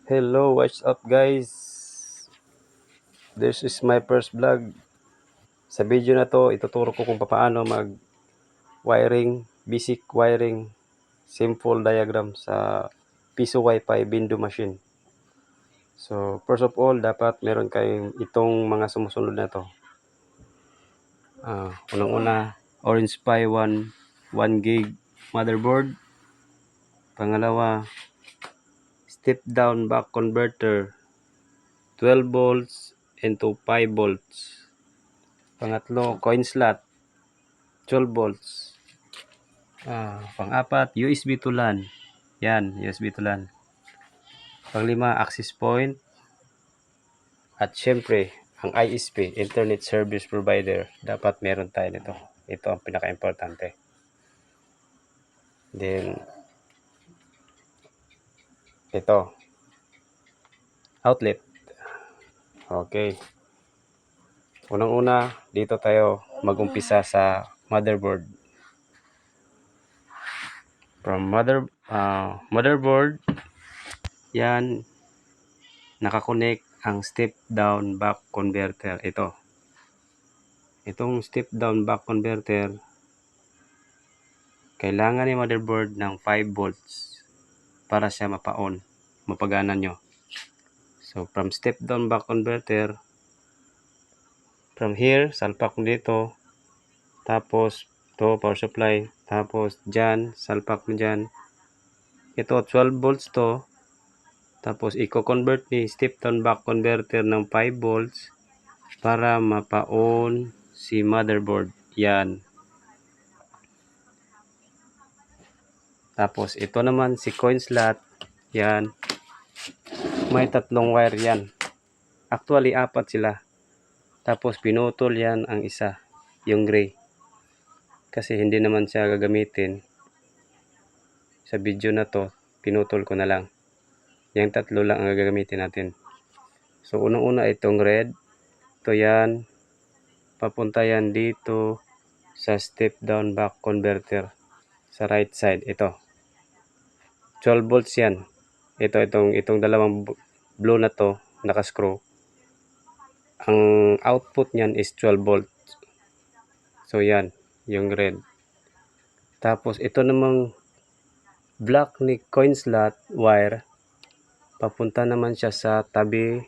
Hello, what's up guys? This is my first vlog. Sa video na to, ituturo ko kung paano mag-wiring, basic wiring, simple diagram sa piso Wi-Fi window machine. So, first of all, dapat meron kayong itong mga sumusunod na to. Unang-una, Orange Pi 1 gig motherboard. Pangalawa, step down back converter 12 volts into 5 volts. Pangatlo, coin slot 12 volts. Pang-apat, USB to LAN. Yan, USB to LAN. Pang-lima, access point. At syempre, ang ISP, Internet Service Provider. Dapat meron tayo nito. Ito ang pinaka-importante. Then, ito. Outlet. Okay. Unang-una, dito tayo mag-umpisa sa motherboard. From motherboard, yan, nakakonect ang step down back converter. Itong step down back converter, kailangan ni motherboard ng 5 volts para siya mapa-on, mapagana nyo. So from step down back converter, from here, salpak mo dito, tapos to power supply, tapos dyan, salpak mo dyan. Ito 12 volts to, tapos i-convert ni step down back converter ng 5 volts para mapa-on si motherboard. Yan. Tapos ito naman si coin slot. Yan. May tatlong wire yan. Actually, 4 sila. Tapos pinutol yan ang isa, yung gray. Kasi hindi naman siya gagamitin. Sa video na to, pinutol ko na lang. Yung tatlo lang ang gagamitin natin. So, unang-una itong red. Ito yan. Papunta yan dito sa step down back converter. Sa right side. Ito. 12 volts yan. Itong dalawang blue na to, nakascrew. Ang output niyan is 12 volts. So yan, yung red. Tapos ito namang black ni coin slot wire, papunta naman siya sa tabi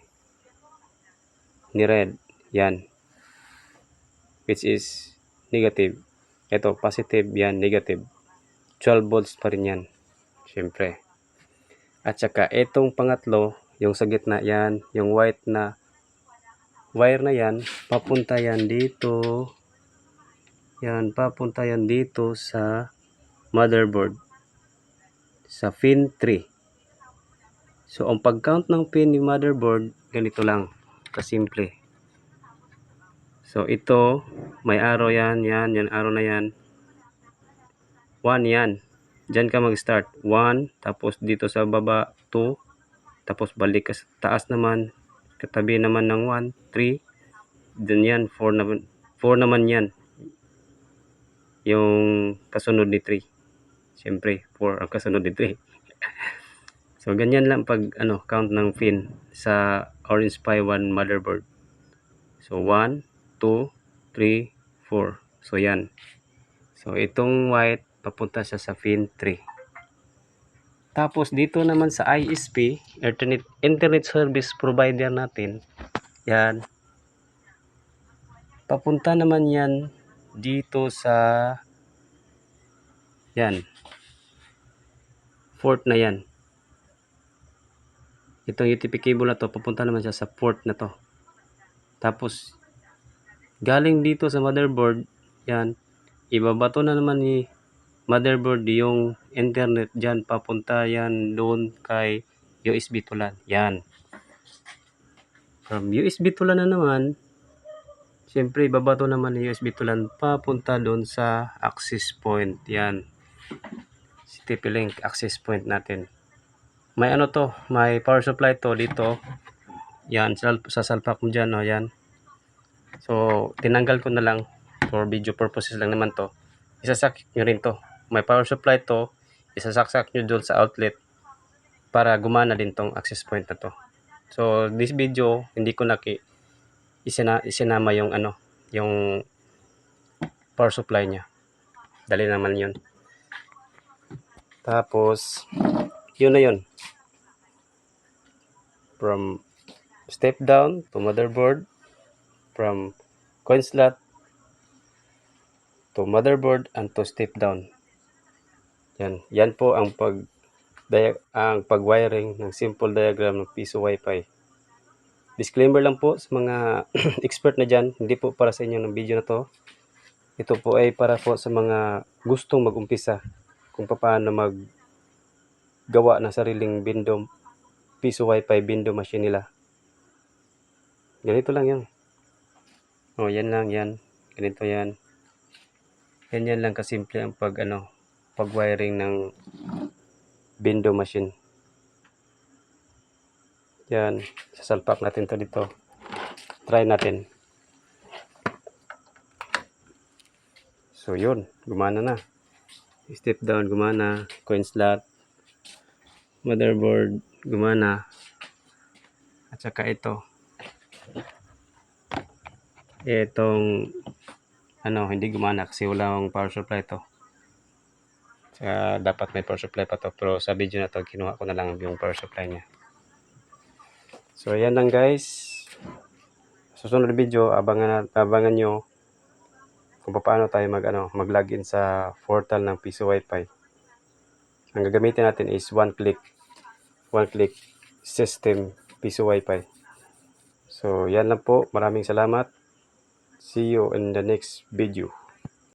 ni red. Yan. Which is negative. Ito positive, yan negative. 12 volts pa rin yan. Siyempre. At saka itong pangatlo, yung sa gitna yan, yung white na wire na yan, papunta yan dito. Yan, papunta yan dito sa motherboard. Sa pin 3. So, ang pag-count ng pin ni motherboard, ganito lang. Kasimple. So, ito, may arrow yan, yan arrow na yan. 1 yan. Diyan ka mag-start. 1, tapos dito sa baba, 2, tapos balik ka sa taas naman, katabi naman ng 1, 3, then yan, 4 naman yan. Yung kasunod ni 3. Siyempre, 4 ang kasunod ni 3. So, ganyan lang pag count ng pin sa Orange Pi 1 motherboard. So, 1, 2, 3, 4. So, yan. So, itong white, papunta siya sa pin 3. Tapos, dito naman sa ISP, Internet Service Provider natin, yan. Papunta naman yan dito sa, yan. Port na yan. Itong UTP cable na to, papunta naman siya sa port na to. Tapos, galing dito sa motherboard, yan, ibabato na naman ni motherboard yung internet dyan, papunta yan doon kay USB to LAN. Yan. From USB to LAN na naman, siyempre, ibabato naman ni USB to LAN, papunta doon sa access point. Yan. TP-Link access point natin. May may power supply to dito. Yan, sa salpak mo dyan, yan. So, tinanggal ko na lang for video purposes lang naman to. Isasaksak nyo rin to. May power supply to, isasaksak nyo doon sa outlet. para gumana din tong access point na to. So this video hindi ko isinama yung yung power supply niya. Dali naman yun. Tapos yun na yun. From step down to motherboard, from coin slot to motherboard and to step down. Yan po ang pag-wiring ng simple diagram ng piso Wi-Fi. Disclaimer lang po sa mga expert na dyan, hindi po para sa inyo ng video na to. Ito po ay para po sa mga gustong mag-umpisa kung paano maggawa ng sariling piso Wi-Fi bindu machine nila. Ganito lang yan. O, yan lang yan. Ganito yan. Ganyan lang kasimple ang pag-wiring ng bindu machine. Yan, sasalpak natin to dito. Try natin. So yun, gumana na. Step down, gumana. Coin slot, motherboard, gumana. At saka itong hindi gumana kasi walang power supply to. Dapat may power supply pa to, pero sa video na to kinuha ko na lang yung power supply niya. So yan lang guys. Susunod na video, abangan nyo kung paano tayo mag-login sa portal ng piso Wi-Fi. Ang gagamitin natin is one click system piso Wi-Fi. So yan lang po. Maraming salamat. See you in the next video.